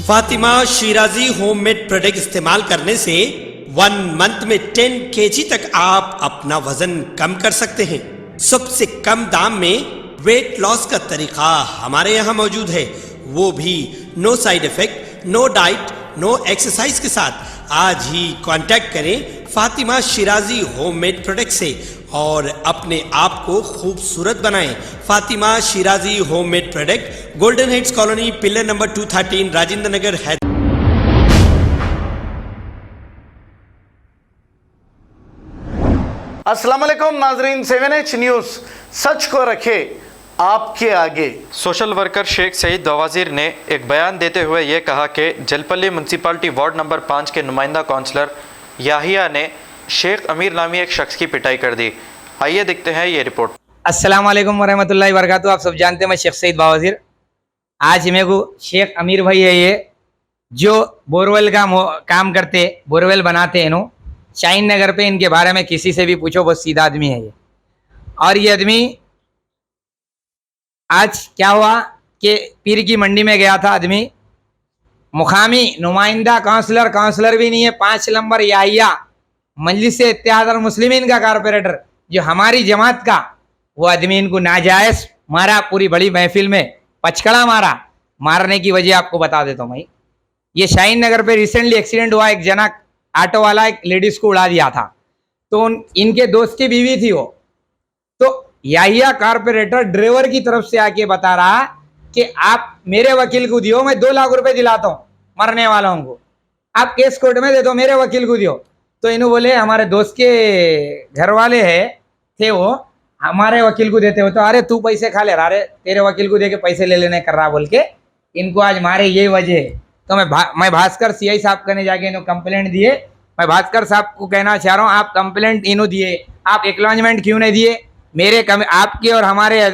Fatima Shirazi homemade product इस्तेमाल करने से 1 मंथ में 10 kg तक आप अपना वजन कम कर सकते हैं। सबसे कम दाम में वेट लॉस का तरीका हमारे यहाँ मौजूद है, वो भी no side effect, no diet, no exercise के साथ। आज ही कांटेक्ट करें फातिमा शिराजी होममेड प्रोडक्ट से और अपने आप को खूबसूरत बनाएं। Fatima Shirazi homemade product, golden heads colony, pillar number 213, Rajendra Nagar, Hyderabad. अस्सलाम वालेकुम नाजरीन, 7H न्यूज़ सच को रखे आपके आगे। सोशल वर्कर शेख सईद बवाजीर ने एक बयान देते हुए ये कहा कि जलपल्ली म्यूनसिपालिटी वार्ड नंबर 5 के नुमाइंदा काउंसलर याहिया ने शेख अमीर नामी एक शख्स की पिटाई कर दी। आइए देखते हैं ये रिपोर्ट। अस्सलाम वालेकुम वरहमतुल्लाहि वबरकातुहू। आप सब जानते हैं मैं शेख सईद बवाजीर। आज मेरे को शेख अमीर भाई है ये जो बोरवेल का काम करते, बोरवेल बनाते हैं नो शाहीन नगर पे। इनके बारे में किसी से भी पूछो, बहुत सीधा आदमी है ये। और ये आदमी आज क्या हुआ कि पीर की मंडी में गया था आदमी, मुकामी नुमाइंदा काउंसलर भी नहीं है, 5 नंबर याहिया मजलिस-ए इत्तेहादुल मुस्लिमीन का कारपोरेटर जो हमारी जमात का, वो आदमी इनको नाजायज मारा। पूरी बड़ी महफिल में पचकड़ा मारा। मारने की वजह आपको बता देता हूँ मैं। ये शाहीन नगर पे रिसेंटली एक्सीडेंट हुआ, एक जना ऑटो वाला एक लेडीज को उड़ा दिया था, तो इनके दोस्त की बीवी थी वो। तो याहिया कारपोरेटर ड्राइवर की तरफ से आके बता रहा कि आप मेरे वकील को दियो, मैं 2 लाख रुपए दिलाता हूँ मरने वालों को, आप केस कोर्ट में दे दो, मेरे वकील को दियो। तो इन्होंने बोले हमारे दोस्त के घर वाले थे वो हमारे वकील को देते हो, तो अरे तू पैसे खा ले, अरे तेरे वकील को दे के पैसे ले लेने कर रहा बोल के इनको आज मारे। ये वजह है। तो मैं भास्कर सीआई साहब कने जाके इन्होंने कंप्लेंट दिए। मैं भास्कर साहब को कहना चाह रहा हूँ, आप कंप्लेंट इन्हों दिए, आप एक्नॉलेजमेंट क्यों नहीं दिए? मेरे आपके और हमारे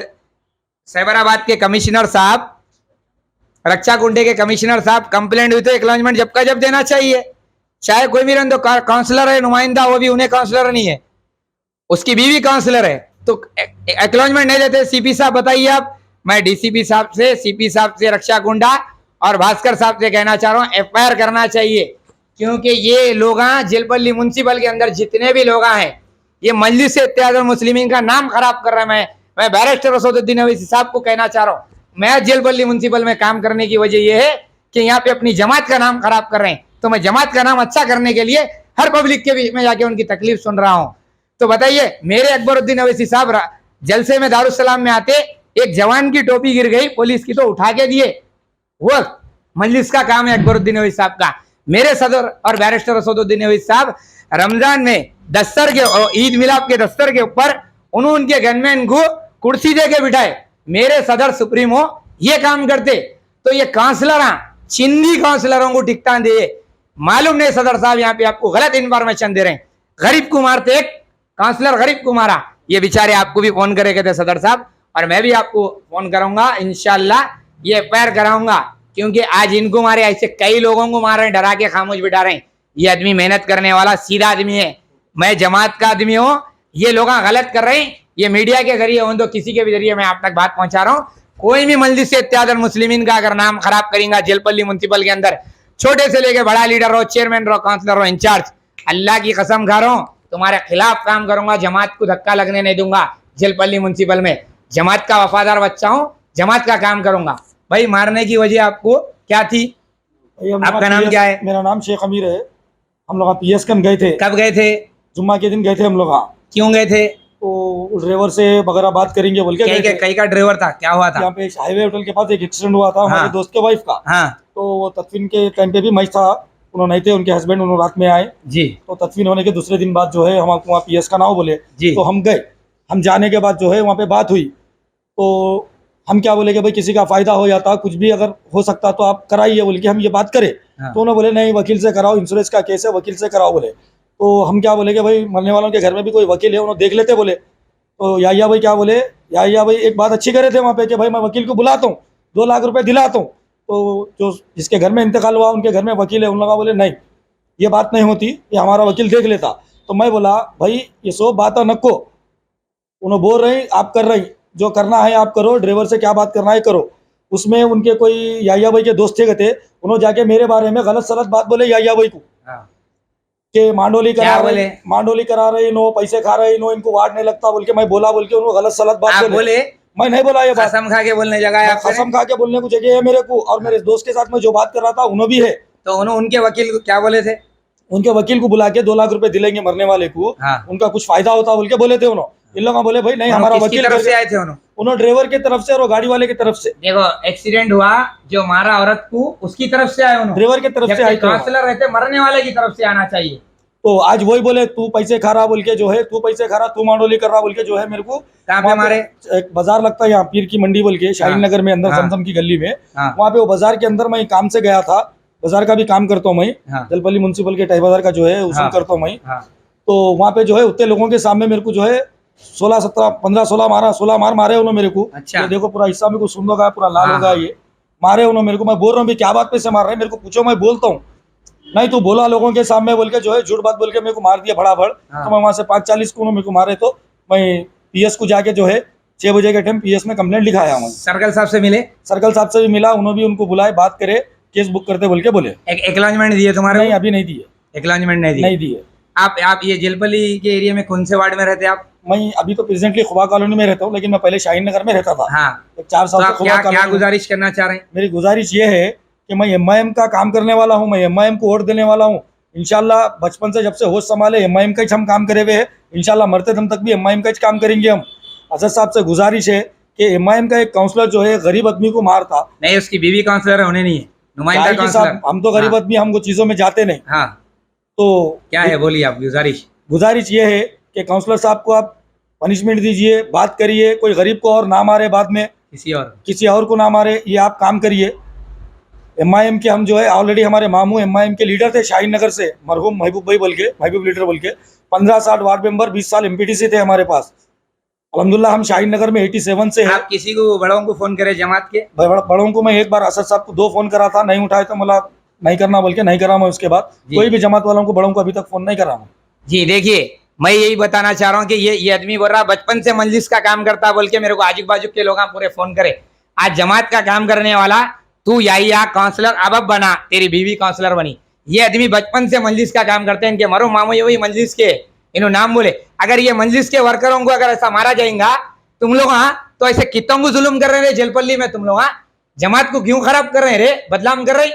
साइबराबाद के कमिश्नर साहब, रक्षा कुंडे के कमिश्नर साहब, कंप्लेंट हुई तो एक्नॉलेजमेंट जब का जब देना चाहिए। चाहे कोई भी रन, तो काउंसलर है नुमाइंदा, वो भी उन्हें काउंसलर नहीं है, उसकी बीवी काउंसलर है, तो एक्नॉलेजमेंट नहीं देते। सीपी साहब बताइए आप। मैं डीसीपी साहब से, सीपी साहब से, रक्षा कुंडा और भास्कर साहब से कहना चाह रहा हूँ एफआईआर करना चाहिए, क्योंकि ये लोग जलपल्ली म्यूनसिपल के अंदर जितने भी लोग हैं ये मजलिस-ए इत्तेहादुल मुस्लिमीन का नाम खराब कर रहे हैं। मैं बैरिस्टर असदुद्दीन अवैसी साहब को कहना चाह रहा हूँ, मैं जलपल्ली म्यूनसिपल में काम करने की वजह यह है कि यहाँ पे अपनी जमात का नाम खराब कर रहे हैं, तो मैं जमात का नाम अच्छा करने के लिए हर पब्लिक के बीच में जाके उनकी तकलीफ सुन रहा हूँ। तो बताइए, मेरे अकबरुद्दीन अवैसी साहब जलसे में दारुस्सलाम में आते, एक जवान की टोपी गिर गई पुलिस की, तो उठा के दिए। वो मजलिस का काम है अकबरुद्दीन अवैसी साहब का। मेरे सदर और बैरिस्टर असदुद्दीन अवैसी साहब रमजान में दस्तर के, ईद मिलाद के दस्तर के ऊपर उन्होंने उनके गनमैन को कुर्सी दे के बिठाए। मेरे सदर सुप्रीमो ये काम करते, तो ये काउंसलर चिंदी काउंसलरों को टिकटा दे। मालूम नहीं सदर साहब यहाँ पे आपको गलत इंफॉर्मेशन दे रहे हैं। गरीब को मारते, एक काउंसलर गरीब को मारा, ये बेचारे आपको भी फोन करे कहते सदर साहब, और मैं भी आपको फोन करूंगा इंशाल्लाह, ये पैर कराऊंगा, क्योंकि आज इनको मारे, ऐसे कई लोगों को मार रहे हैं, डरा के खामोश बिठा रहे हैं। ये आदमी मेहनत करने वाला सीधा आदमी है, मैं जमात का आदमी हूँ, ये लोग गलत कर रहे हैं। ये मीडिया के जरिए हो तो किसी के भी जरिए मैं आप तक बात पहुंचा रहा हूँ। कोई भी मजलिस-ए इत्तेहादुल मुस्लिमीन का अगर नाम खराब करेंगे जलपल्ली म्यूनसिपल के अंदर, छोटे से लेके बड़ा लीडर रहो, चेयरमैन रहो, काउंसलर रहो, इंचार्ज, अल्लाह की कसम खा रहा हूँ तुम्हारे खिलाफ काम करूंगा। जमात को धक्का लगने नहीं दूंगा। जलपल्ली म्यूनसिपल में जमात का वफादार बच्चा हूँ, जमात का काम करूंगा। भाई मारने की वजह आपको क्या थी? आपका नाम क्या है? मेरा नाम शेख अमीर है। हम लोग पीएस कन गए थे। कब गए थे? जुम्मा के दिन गए थे हम लोग। क्यों गए थे? तो ड्राइवर से वगैरह बात करेंगे बोल के। कई का ड्राइवर था? क्या हुआ था? यहाँ पे हाईवे होटल के पास एक एक्सीडेंट हुआ था। हमारे दोस्त के वाइफ का। हाँ। तो वो तदफीन के टाइम पे भी मैं था, उन्होंने नहीं थे, उनके हस्बैंड उन्होंने रात में आए जी। तो तदफीन होने के दूसरे दिन बाद जो है हम वहाँ पीएस का नाम बोले जी। तो हम गए। हम जाने के बाद जो है वहाँ पे बात हुई, तो हम क्या बोले कि भाई किसी का फायदा हो जाता, कुछ भी अगर हो सकता तो आप कराइए बोले कि हम ये बात करें। हाँ। तो उन्होंने बोले नहीं, वकील से कराओ, इंश्योरेंस का केस है, वकील से कराओ बोले। तो हम क्या बोले कि भाई मरने वालों के घर में भी कोई वकील है, उन्होंने देख लेते बोले। तो याहिया भाई क्या बोले, याहिया भाई एक बात अच्छी करे थे वहाँ पे कि भाई मैं वकील को बुलाता हूँ, 2 लाख रुपए दिलाता हूँ। तो जो जिसके घर में इंतकाल हुआ उनके घर में वकील है, उन लोग बोले नहीं ये बात नहीं होती, ये हमारा वकील देख लेता। तो मैं बोला भाई ये सब बात नको, उन्होंने बोल रही आप कर रही, जो करना है आप करो, ड्राइवर से क्या बात करना है करो। उसमें उनके कोई याहिया भाई के दोस्त थे, उन्होंने जाके मेरे बारे में गलत सलत बात बोले याहिया भाई को हाँ। कि मांडोली क्या बोले? मांडोली करा रहे नो, पैसे खा रहे नो, इनको वार्ड नहीं लगता बोल के मैं बोला बोल के उनको गलत सलत बात आप बोले? मैं नहीं बोला ये बात। कसम खा के बोलने जगह है आपने? कसम खा के बोलने को जगह है मेरे को, और मेरे दोस्त के साथ मैं जो बात कर रहा था उन्होंने भी है। तो उनके वकील को क्या बोले थे? उनके वकील को बुला के 2 लाख रुपए दिलेंगे मरने वाले को, हाँ। उनका कुछ फायदा होता बोल के बोले थे उन्होंने। इन लोग बोले भाई नहीं हमारा किसकी वकील तरफ से आए थे उन्होंने? उन्होंने ड्राइवर की तरफ से और वो गाड़ी वाले की तरफ से। देखो एक्सीडेंट हुआ जो मारा औरत को, उसकी तरफ से आए उन्होंने, ड्राइवर की तरफ से आए थे। काउंसलर रहते मरने वाले की तरफ से आना चाहिए। तो आज वही बोले तू पैसे खा रहा बोल के जो है, तू पैसे खा रहा, तू मांडोली कर रहा बोल के जो है मेरे को। कहाँ पे मारे? एक बाजार लगता है यहाँ पीर की मंडी बोल के, शाहीन नगर में अंदर हाँ। समसम की गली में। हाँ। वहाँ पे वो बाजार के अंदर मैं काम से गया था, बाजार का भी काम करता हूँ मैं, हाँ। जलपल्ली म्युनिसिपल के टाई बाजार का जो है उसमें हाँ। करता हूँ मैं। हाँ। तो वहाँ पे जो है उतने लोगों के सामने मेरे को जो है 16 17 15 16 मार मारे उन्होंने मेरे को। अच्छा। ये देखो पूरा हिस्सा में कुछ सुन होगा, पूरा लाल हाँ, होगा हाँ। ये मारे उन्होंने मेरे को। मैं बोल रहा हूँ भी क्या बात पे से मार रहे हैं, मेरे को पूछो मैं बोलता हूँ। नहीं तू बोला लोगों के सामने बोल के जो है झूठ बात बोल के मेरे को मार दिया भड़ाभड़। हाँ। तो मैं वहाँ से 5:40 को उन्होंने मेरे को मारे, तो मैं पीएस को जाके जो है 6 बजे के टाइम पीएस में कंप्लेंट लिखाया हूँ। सर्कल साहब से मिले? सर्कल साहब से भी मिला, उन्होंने भी उनको बुलाए, बात करे, केस बुक करते बोल के बोले। एक्नॉलेजमेंट दिए तुम्हारे? नहीं अभी नहीं दिए, एक्नॉलेजमेंट नहीं नहीं दिए। दिए। आप ये जेलपल्ली के एरिया में कौन से वार्ड में रहते आप? मैं अभी तो प्रेजेंटली खुबा कॉलोनी में रहता हूँ, लेकिन मैं पहले शाहीन नगर में रहता था। हाँ। 4 तो साल से आप खुबा क्या कॉलोनी में। गुजारिश करना चाह रहे हैं? मेरी गुजारिश ये है कि मैं एमआईएम का काम करने वाला हूँ, मैं एमआईएम को वोट देने वाला हूँ। इंशाल्लाह बचपन से जब से होश संभाले एमआईएम का ही हम काम करे हुए हैं, इंशाल्लाह मरते दम तक भी एमआईएम का ही काम करेंगे हम। असद साहब से गुजारिश है कि एमआईएम का एक काउंसलर जो है गरीब आदमी को मारता। नहीं, उसकी बीवी काउंसलर होने नहीं है, नुमाइंदा भाई के साथ काउंसलर। हम तो गरीब हाँ। आदमी, हमको चीजों में जाते नहीं। हाँ। तो क्या है बोलिए आप गुजारिश? गुजारिश ये है कि काउंसलर साहब को आप पनिशमेंट दीजिए, बात करिए, कोई गरीब को और ना मारे, बाद में किसी और को ना मारे, ये आप काम करिए। एमआईएम के हम जो है ऑलरेडी हमारे मामू एमआईएम के लीडर थे शाहीन नगर से, मरहूम महबूब भाई बोल के, महबूब लीडर बोल के, 15-60 वार्ड मेंबर, 20 साल एमपीटीसी थे हमारे पास। अल्हम्दुलिल्लाह हम शाहीन नगर में 87 से है। आप किसी को बड़ों को फोन करे जमात के? बड़ों को मैं एक बार असद साहब को 2 फोन करा था, नहीं उठाए तो मला नहीं करना बोल के नहीं करा मैं। उसके बाद कोई भी जमात वालों को बड़ों को अभी तक फोन नहीं करा मैं। जी देखिए, मैं यही बताना चाह रहा हूँ कि ये आदमी बोल रहा बचपन से मजलिस का काम करता बोल के मेरे को आजू बाजू के लोग पूरे फोन करे। आज जमात का काम करने वाला तू याहिया काउंसलर अब बना, तेरी बीवी काउंसलर बनी। ये आदमी बचपन से मजलिस का काम करते हैं, इनके मरो मामू ये वही मजलिस के, इन्होंने नाम बोले। अगर ये मजलिस के वर्करों को अगर ऐसा मारा जाएगा तुम लोग, हाँ तो ऐसे कितों को जुल्म कर रहे हैं जेलपल्ली में तुम लोग। हाँ जमात को क्यों खराब कर रहे हैं रे, बदनाम कर रहे।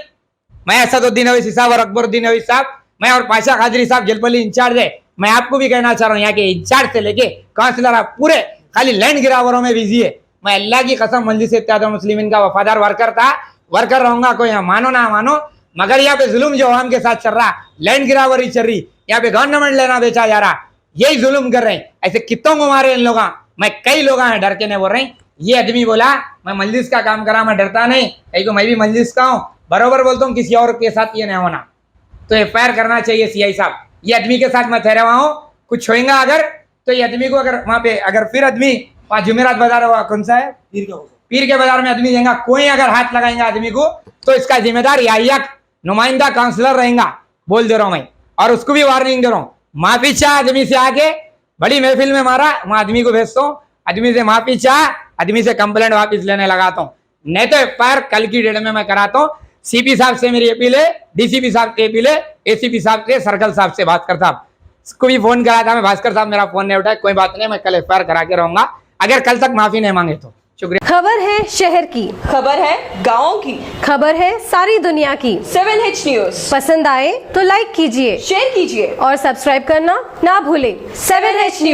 मैं असदुद्दीन अवैसी साहब और अकबरुद्दीन अवैसी साहब, मैं और पाशा कादरी साहब जेलपल्ली इंचार्ज है। मैं आपको भी कहना चाह रहा हूँ यहाँ के इंचार्ज से लेके काउंसलर आप पूरे खाली लैंड गिरावरों में बिजी है। मैं अल्लाह की कसम मजलिस इत्तेहादुल मुस्लिमीन का वफादार वर्कर था, वर्कर रहूंगा, कोई यहाँ मानो ना मानो। मगर यहाँ पे जुल्म जो आवाम के साथ चल रहा, लैंड गिरावरी चल रही, यहाँ पे गवर्नमेंट लेना बेचा जा रहा, यही जुल्म कर रहे हैं। ऐसे कितों को मारे इन लोग। मैं कई लोग हैं डर के नहीं बोल रहे हैं। ये आदमी बोला मैं मजलिस का काम करा, मैं डरता नहीं, कहीं को मैं भी मजलिस का हूँ, बरोबर बोलता हूँ, किसी और के साथ ये नहीं होना। तो एफआईआर करना चाहिए सीआई साहब। ये आदमी के साथ मैं ठहरा हुआ हूँ, कुछ होएगा अगर तो ये आदमी को अगर वहाँ पे अगर फिर आदमी वहाँ जुमेरात बाजार हुआ कौन सा है, पीर के बाजार में आदमी जाएगा, कोई अगर हाथ लगाएगा आदमी को तो इसका जिम्मेदार याहिया नुमाइंदा काउंसलर रहेगा, बोल दे रहा हूँ मैं। और उसको भी वार्निंग दे रहा हूँ, माफी चाह आदमी से आके बड़ी महफिल में मारा, वहाँ आदमी को भेजता हूँ, आदमी से माफी चाह, आदमी से कंप्लेंट वापिस लेने लगाता हूँ, नहीं तो एफआईआर कल की डेट में मैं कराता हूँ। सीपी साहब से मेरी अपील है, डीसीपी साहब की अपील है, एसीपी साहब से, सर्कल साहब से, भास्कर साहब को भी फोन करा था मैं, भास्कर साहब मेरा फोन नहीं उठाया। कोई बात नहीं, मैं कल एफआईआर करा के रहूंगा अगर कल तक माफी नहीं मांगे तो। शुक्रिया। खबर है शहर की, खबर है गाँव की, खबर है सारी दुनिया की। 7H न्यूज पसंद आए तो लाइक कीजिए, शेयर कीजिए और सब्सक्राइब करना ना भूलें। 7H news.